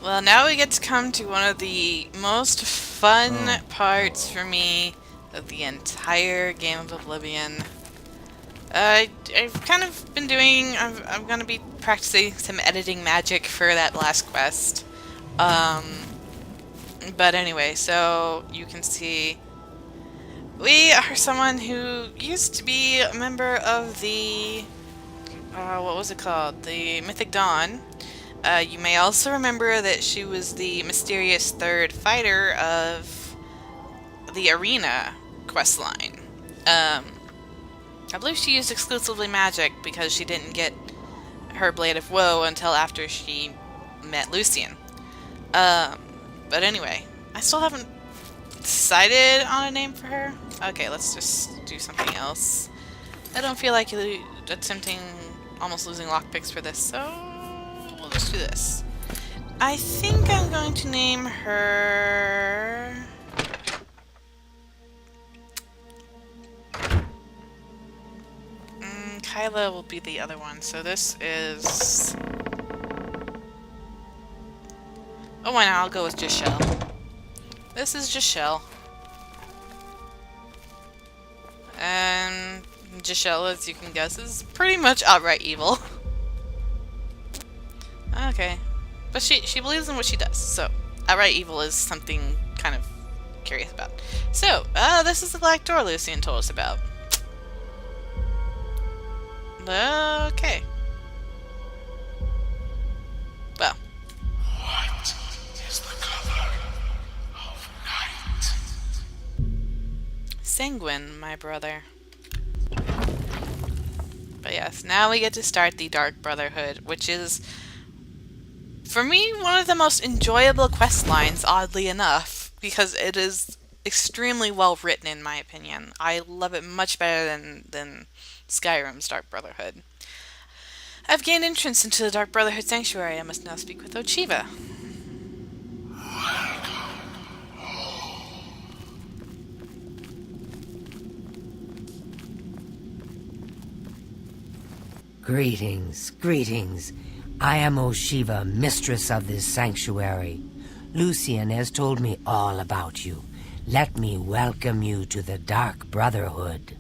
Well, now we get to come to one of the most fun parts for me of the entire game of Oblivion. I've kind of been doing. I'm gonna be practicing some editing magic for that last quest. Um, but anyway, so you can see we are someone who used to be a member of the what was it called? The Mythic Dawn. You may also remember that she was the mysterious third fighter of the Arena questline. I believe she used exclusively magic because she didn't get her Blade of Woe until after she met Lucian. Um, but anyway, I still haven't decided on a name for her. Okay, let's just do something else. I don't feel like attempting almost losing lockpicks for this, so we'll just do this. I think I'm going to name her... Kyla will be the other one, so this is... Oh, why not? I'll go with Jeshelle. This is Jeshelle. And Jeshelle, as you can guess, is pretty much outright evil. Okay. But she believes in what she does, so outright evil is something kind of curious about. So, this is the Black Door Lucian told us about. Okay. Well. What is the color of night? Sanguine, my brother. But yes, now we get to start the Dark Brotherhood, which is, for me, one of the most enjoyable quest lines, oddly enough, because it is extremely well written, in my opinion. I love it much better than Skyrim's Dark Brotherhood. I've gained entrance into the Dark Brotherhood Sanctuary. I must now speak with Ochiva. Greetings, greetings. I am Oshiva, mistress of this sanctuary. Lucian has told me all about you. Let me welcome you to the Dark Brotherhood.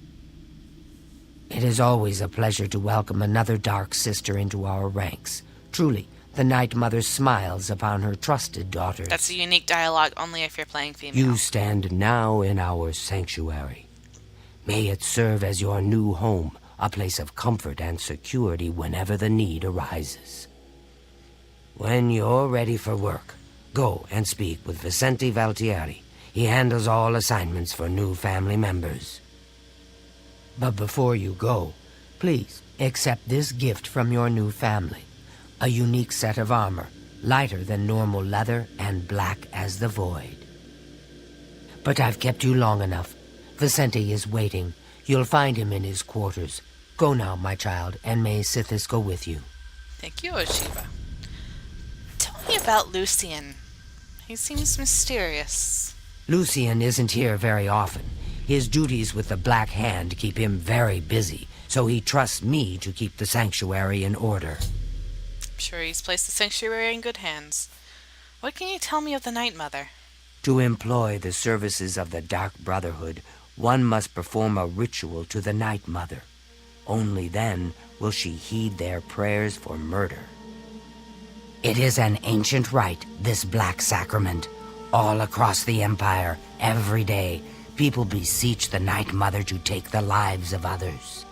It is always a pleasure to welcome another Dark Sister into our ranks. Truly, the Night Mother smiles upon her trusted daughters. That's a unique dialogue only if you're playing female. You stand now in our sanctuary. May it serve as your new home, a place of comfort and security whenever the need arises. When you're ready for work, go and speak with Vicente Valtieri. He handles all assignments for new family members. But before you go, please accept this gift from your new family. A unique set of armor, lighter than normal leather and black as the void. But I've kept you long enough. Vicente is waiting. You'll find him in his quarters. Go now, my child, and may Sithis go with you. Thank you, Oshiva. Tell me about Lucian. He seems mysterious. Lucian isn't here very often. His duties with the Black Hand keep him very busy, so he trusts me to keep the sanctuary in order. I'm sure he's placed the sanctuary in good hands. What can you tell me of the Night Mother? To employ the services of the Dark Brotherhood, one must perform a ritual to the Night Mother. Only then will she heed their prayers for murder. It is an ancient rite, this Black Sacrament. All across the Empire, every day, people beseech the Night Mother to take the lives of others.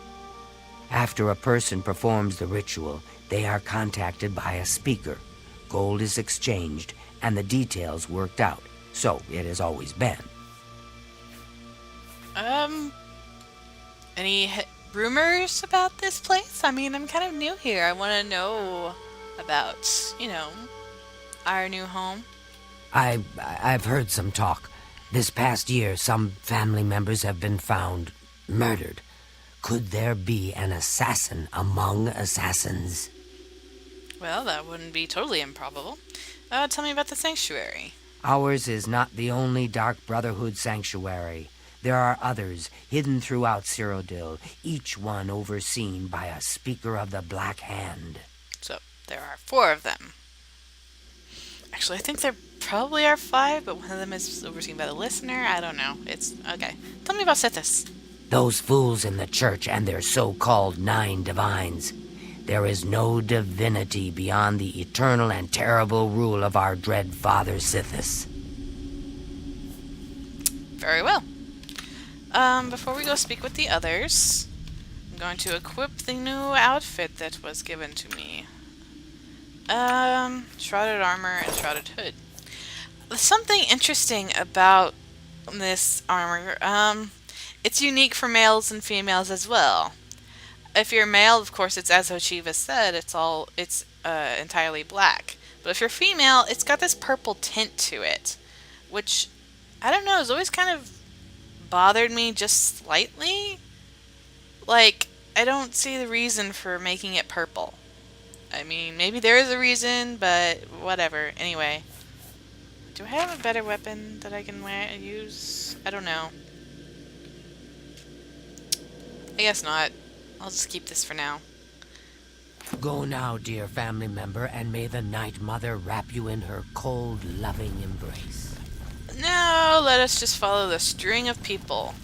After a person performs the ritual, they are contacted by a speaker. Gold is exchanged, and the details worked out. So it has always been. Any rumors about this place? I mean, I'm kind of new here. I want to know about, our new home. I've heard some talk. This past year, some family members have been found murdered. Could there be an assassin among assassins? Well, that wouldn't be totally improbable. Tell me about the sanctuary. Ours is not the only Dark Brotherhood sanctuary. There are others hidden throughout Cyrodiil, each one overseen by a speaker of the Black Hand. So, there are 4 of them. actually. I think there probably are 5, but one of them is overseen by the listener. I don't know. It's okay. Tell me about Sithis. Those fools in the church and their so-called 9 divines. There is no divinity beyond the eternal and terrible rule of our dread father Sithis. Very well. Before we go speak with the others, I'm going to equip the new outfit that was given to me. Shrouded armor and shrouded hood. There's something interesting about this armor. It's unique for males and females as well. If you're male, of course, it's as Ochiva said, it's entirely black. But if you're female, it's got this purple tint to it, which, I don't know, has always kind of bothered me just slightly. Like, I don't see the reason for making it purple. I mean, maybe there is a reason, but whatever. Anyway, do I have a better weapon that I can use? I don't know. I guess not. I'll just keep this for now. Go now, dear family member, and may the Night Mother wrap you in her cold, loving embrace. No, let us just follow the string of people.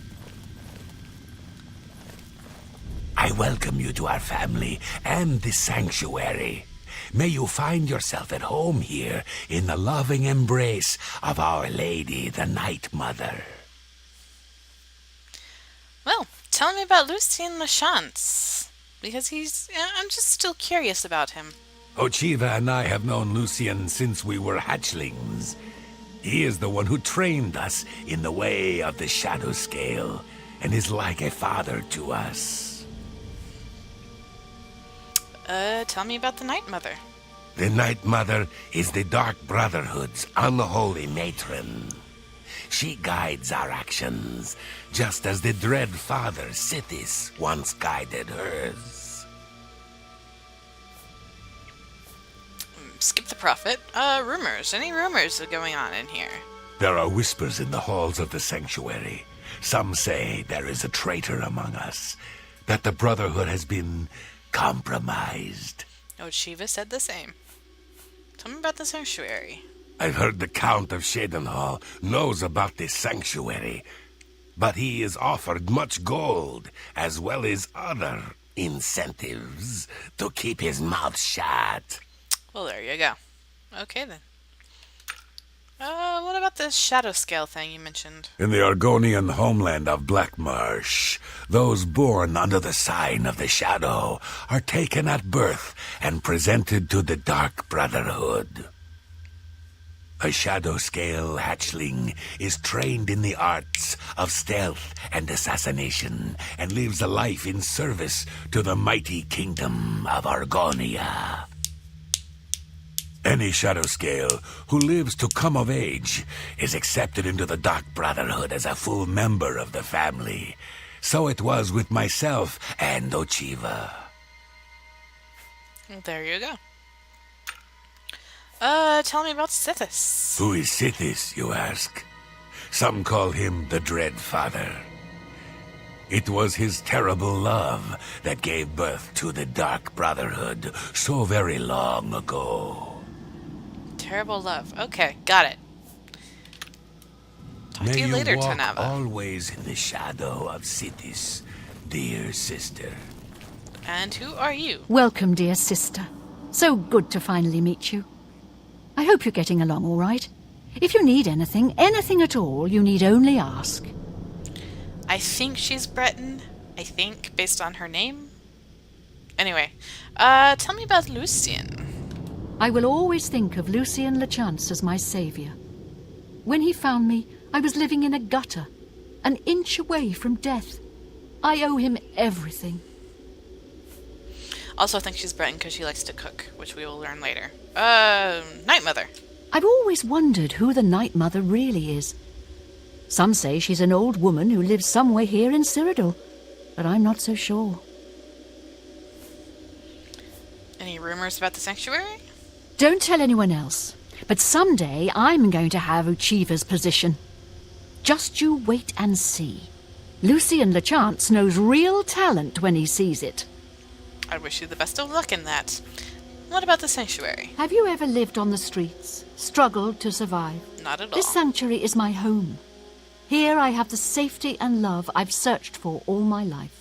I welcome you to our family and this sanctuary. May you find yourself at home here in the loving embrace of Our Lady, the Night Mother. Well, tell me about Lucien Lachance, because I'm just still curious about him. Ochiva and I have known Lucien since we were hatchlings. He is the one who trained us in the way of the Shadow Scale, and is like a father to us. Tell me about the Night Mother. The Night Mother is the Dark Brotherhood's unholy matron. She guides our actions, just as the dread father Sithis once guided hers. Skip the prophet. Rumors. Any rumors are going on in here? There are whispers in the halls of the sanctuary. Some say there is a traitor among us, that the Brotherhood has been compromised. Ochiva said the same. Tell me about the sanctuary. I've heard the Count of Shadenhall knows about this sanctuary, but he is offered much gold, as well as other incentives, to keep his mouth shut. Well, there you go. Okay, then. What about this shadow scale thing you mentioned? In the Argonian homeland of Blackmarsh, those born under the sign of the Shadow are taken at birth and presented to the Dark Brotherhood. A shadow scale hatchling is trained in the arts of stealth and assassination and lives a life in service to the mighty kingdom of Argonia. Any shadow scale who lives to come of age is accepted into the Dark Brotherhood as a full member of the family. So it was with myself and Ochiva. There you go. Tell me about Sithis. Who is Sithis, you ask? Some call him the Dread Father. It was his terrible love that gave birth to the Dark Brotherhood so very long ago. Terrible love. Okay, got it. Talk to you later, May you walk Tanava. always in the shadow of Sithis, dear sister. And who are you? Welcome, dear sister. So good to finally meet you. I hope you're getting along all right. If you need anything at all, you need only ask. I think she's Breton. I think, based on her name. Anyway, tell me about Lucien. I will always think of Lucien Lachance as my savior. When he found me, I was living in a gutter, an inch away from death. I owe him everything. Also, I think she's Breton because she likes to cook, which we will learn later. Night Mother. I've always wondered who the Night Mother really is. Some say she's an old woman who lives somewhere here in Cyrodiil, but I'm not so sure. Any rumors about the sanctuary? Don't tell anyone else, but someday I'm going to have Ochiva's position. Just you wait and see. Lucien Lachance knows real talent when he sees it. I wish you the best of luck in that. What about the sanctuary? Have you ever lived on the streets, struggled to survive? Not at all. This sanctuary is my home. Here I have the safety and love I've searched for all my life.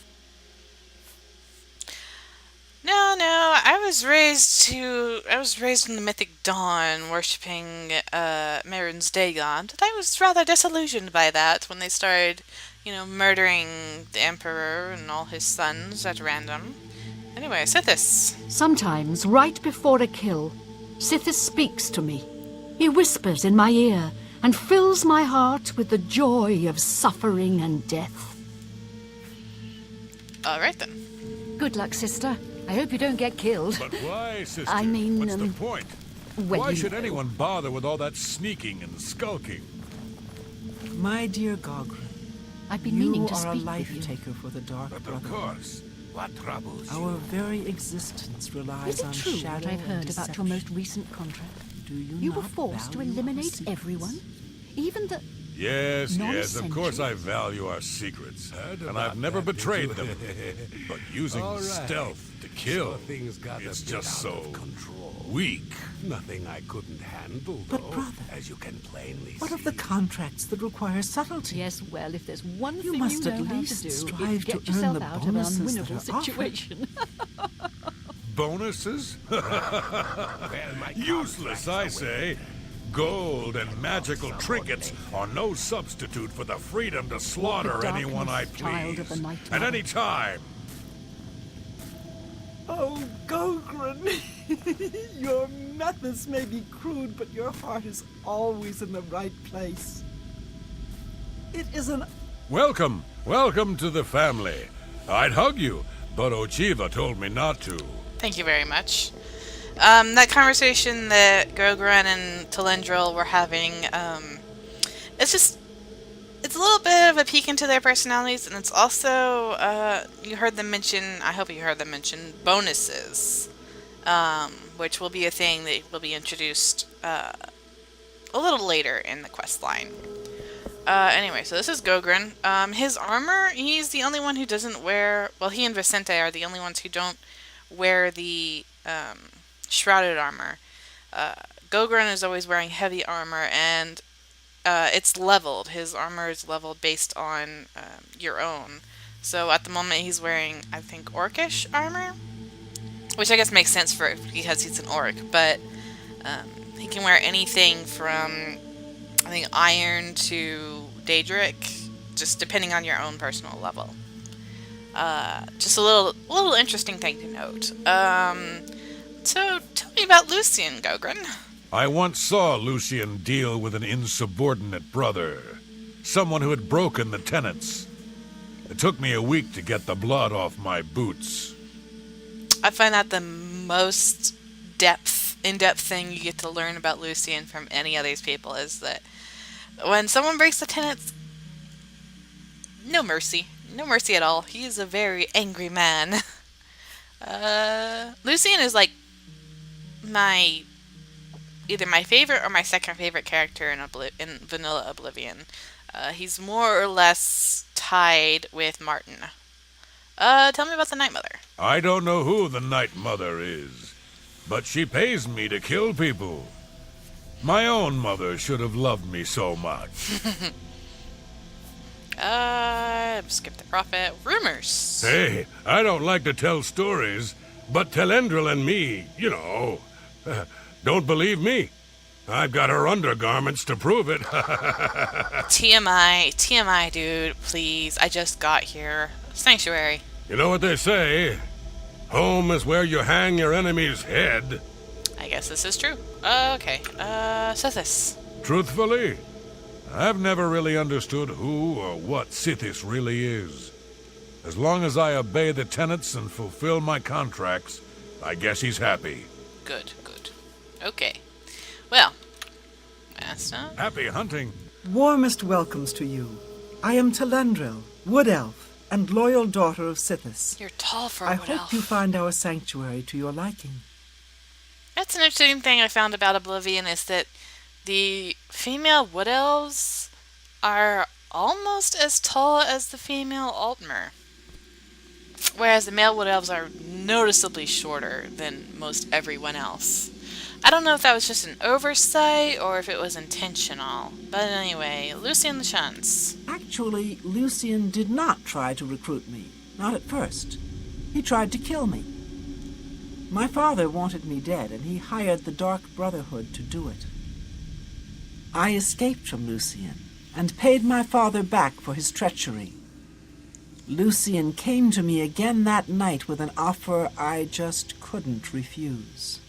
No, I was raised in the mythic dawn, worshipping Merun's Dagon. I was rather disillusioned by that when they started, murdering the Emperor and all his sons at random. Anyway, Sithis. Sometimes, right before a kill, Sithis speaks to me. He whispers in my ear and fills my heart with the joy of suffering and death. All right then. Good luck, sister. I hope you don't get killed. But why, sister? I mean, what's the point? well, Why you should know. anyone bother with all that sneaking and skulking? My dear Gogren, I've been meaning you to are a speak with life you. taker for the Dark But of Brotherhood. course, what troubles Our you? very existence relies Is it on true shadow what I've heard and about your deception. most recent contract? Do you You were not forced to value our eliminate secrets? everyone? Even the... Yes, of course Non-essential. I value our secrets. And I've never betrayed them. But using All right. stealth to kill, So things got a it's bit just out so of control. weak. Nothing I couldn't handle, But though, brother, as you can plainly What see. of the contracts that require subtlety? Yes, well, if there's one You thing must you at know how least to do, strive it's to get earn yourself the out of an bonuses that unwinnable are offered. situation. Bonuses? Well, my Useless, contracts I are say. Gold and magical trinkets are no substitute for the freedom to slaughter darkness, anyone I child of the please. Night At Mother. any time. Oh, Gogren! Your methods may be crude, but your heart is always in the right place. It is an... Welcome to the family. I'd hug you, but Ochiva told me not to. Thank you very much. That conversation that Gogren and Telendril were having, it's a little bit of a peek into their personalities, and it's also, I hope you heard them mention bonuses, which will be a thing that will be introduced, a little later in the quest line. Anyway, so this is Gogren. His armor, he's the only one who doesn't wear, well, he and Vicente are the only ones who don't wear the, shrouded armor. Gogren is always wearing heavy armor, and it's leveled. His armor is leveled based on your own. So at the moment he's wearing, I think, orcish armor, which I guess makes sense because he's an orc. But he can wear anything from, I think, iron to Daedric, just depending on your own personal level. Just a little interesting thing to note. So, tell me about Lucian, Gogren. I once saw Lucian deal with an insubordinate brother. Someone who had broken the tenets. It took me a week to get the blood off my boots. I find that the most in-depth thing you get to learn about Lucian from any of these people is that when someone breaks the tenets, no mercy. No mercy at all. He is a very angry man. Lucian is like either my favorite or my second favorite character in Vanilla Oblivion. He's more or less tied with Martin. Tell me about the Night Mother. I don't know who the Night Mother is, but she pays me to kill people. My own mother should have loved me so much. Skip the prophet. Rumors. Hey, I don't like to tell stories, but Telendril and me, don't believe me. I've got her undergarments to prove it. TMI, dude, please. I just got here. Sanctuary. You know what they say? Home is where you hang your enemy's head. I guess this is true. Okay. Sithis. Truthfully, I've never really understood who or what Sithis really is. As long as I obey the tenets and fulfill my contracts, I guess he's happy. Good. Okay. Well, Master. Happy hunting. Warmest welcomes to you. I am Telendril, Wood Elf, and loyal daughter of Sithis. You're tall for a I wood hope elf. you find our sanctuary to your liking. That's an interesting thing I found about Oblivion is that the female wood elves are almost as tall as the female Altmer. whereas the male wood elves are noticeably shorter than most everyone else. I don't know if that was just an oversight or if it was intentional. But anyway, Lucien Lachance. Actually, Lucien did not try to recruit me. Not at first. He tried to kill me. My father wanted me dead, and he hired the Dark Brotherhood to do it. I escaped from Lucien and paid my father back for his treachery. Lucien came to me again that night with an offer I just couldn't refuse.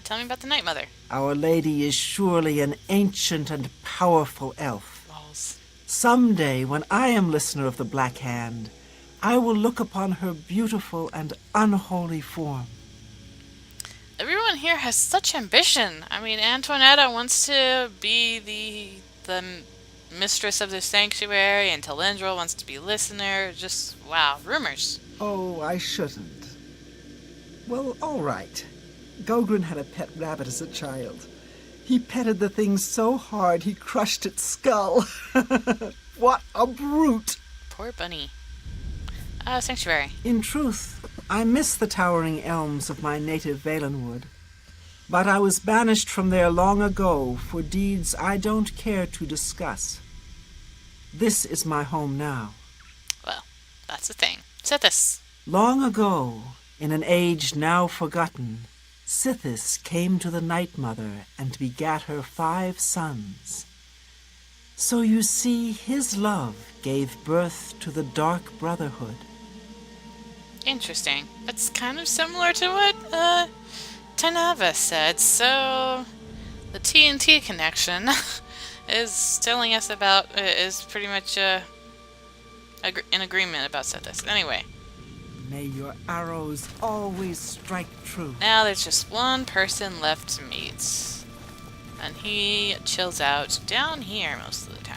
Tell me about the Night Mother. Our Lady is surely an ancient and powerful elf. Lols. Someday, when I am listener of the Black Hand, I will look upon her beautiful and unholy form. Everyone here has such ambition. I mean, Antoinetta wants to be the mistress of the sanctuary, and Telendril wants to be listener. Just, wow, rumors. Oh, I shouldn't. Well, all right. Gogren had a pet rabbit as a child. He petted the thing so hard he crushed its skull. What a brute! Poor bunny. Sanctuary. In truth, I miss the towering elms of my native Valenwood. But I was banished from there long ago for deeds I don't care to discuss. This is my home now. Well, that's the thing. Sithis. Long ago, in an age now forgotten, Sithis came to the Night Mother and begat her 5 sons. So you see, his love gave birth to the Dark Brotherhood. Interesting. That's kind of similar to what, Tanava said, so the TNT connection is telling us about, is pretty much, in agreement about Sithis. Anyway. May your arrows always strike true. Now there's just one person left to meet. And he chills out down here most of the time.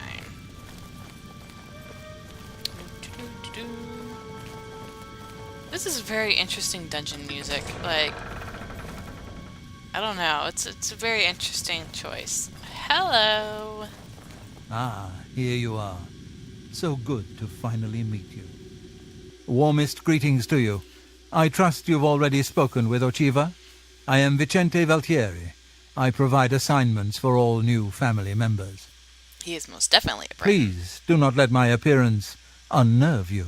This is very interesting dungeon music. Like, I don't know. It's a very interesting choice. Hello. Ah, here you are. So good to finally meet you. Warmest greetings to you. I trust you've already spoken with Ochiva. I am Vicente Valtieri. I provide assignments for all new family members. He is most definitely a brain. Please do not let my appearance unnerve you.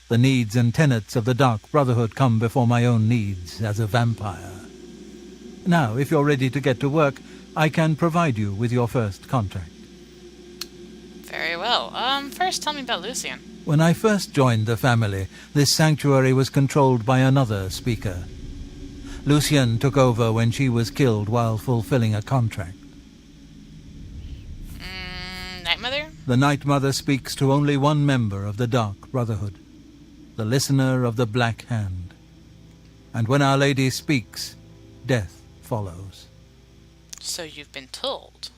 The needs and tenets of the Dark Brotherhood come before my own needs as a vampire. Now, if you're ready to get to work, I can provide you with your first contract. Very well. First tell me about Lucien. When I first joined the family, this sanctuary was controlled by another speaker. Lucien took over when she was killed while fulfilling a contract. Night Mother? The Night Mother speaks to only one member of the Dark Brotherhood, the listener of the Black Hand. And when Our Lady speaks, death follows. So you've been told.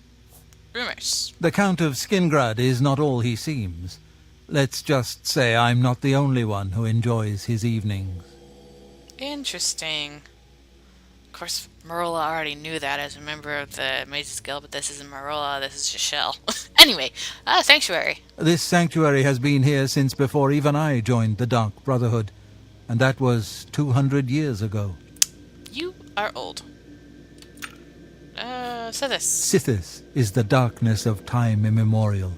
Rumors. The Count of Skingrad is not all he seems. Let's just say I'm not the only one who enjoys his evenings. Interesting. Of course, Marola already knew that as a member of the Mages Guild, but this isn't Marola, this is Jeshelle. Anyway, Sanctuary. This sanctuary has been here since before even I joined the Dark Brotherhood, and that was 200 years ago. You are old. Sithis. Sithis is the darkness of time immemorial.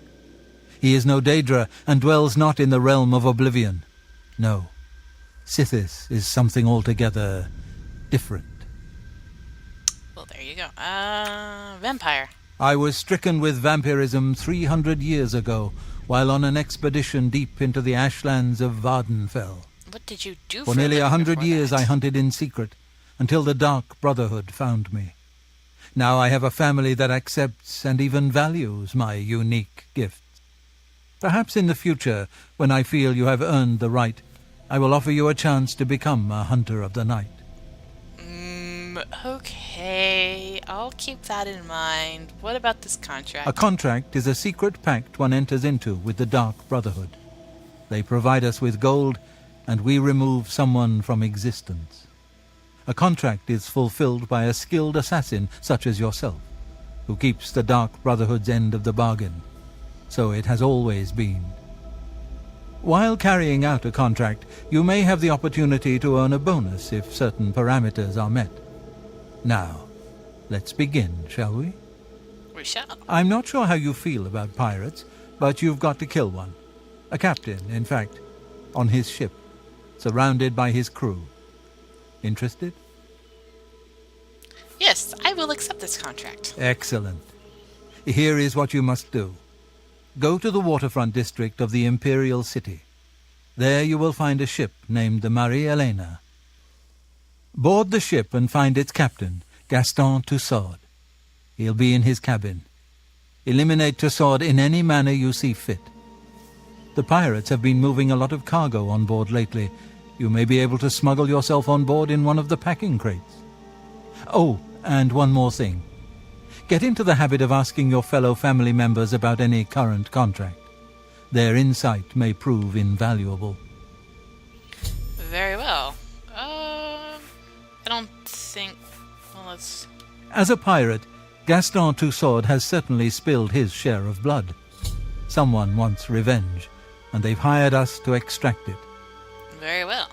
He is no Daedra and dwells not in the realm of Oblivion. No, Sithis is something altogether different. Well, there you go. Vampire. I was stricken with vampirism 300 years ago, while on an expedition deep into the ashlands of Vardenfell. What did you do For nearly 100 before years that? I hunted in secret, until the Dark Brotherhood found me. Now I have a family that accepts and even values my unique gifts. Perhaps in the future, when I feel you have earned the right, I will offer you a chance to become a hunter of the night. Okay, I'll keep that in mind. What about this contract? A contract is a secret pact one enters into with the Dark Brotherhood. They provide us with gold, and we remove someone from existence. A contract is fulfilled by a skilled assassin such as yourself, who keeps the Dark Brotherhood's end of the bargain. So it has always been. While carrying out a contract, you may have the opportunity to earn a bonus if certain parameters are met. Now, let's begin, shall we? We shall. I'm not sure how you feel about pirates, but you've got to kill one. A captain, in fact, on his ship, surrounded by his crew. Interested? Yes, I will accept this contract. Excellent. Here is what you must do. Go to the waterfront district of the Imperial City. There you will find a ship named the Marie Elena. Board the ship and find its captain, Gaston Tussaud. He'll be in his cabin. Eliminate Tussaud in any manner you see fit. The pirates have been moving a lot of cargo on board lately. You may be able to smuggle yourself on board in one of the packing crates. Oh, and one more thing. Get into the habit of asking your fellow family members about any current contract. Their insight may prove invaluable. Very well. I don't think... Well, let's... As a pirate, Gaston Tussaud has certainly spilled his share of blood. Someone wants revenge, and they've hired us to extract it. Very well.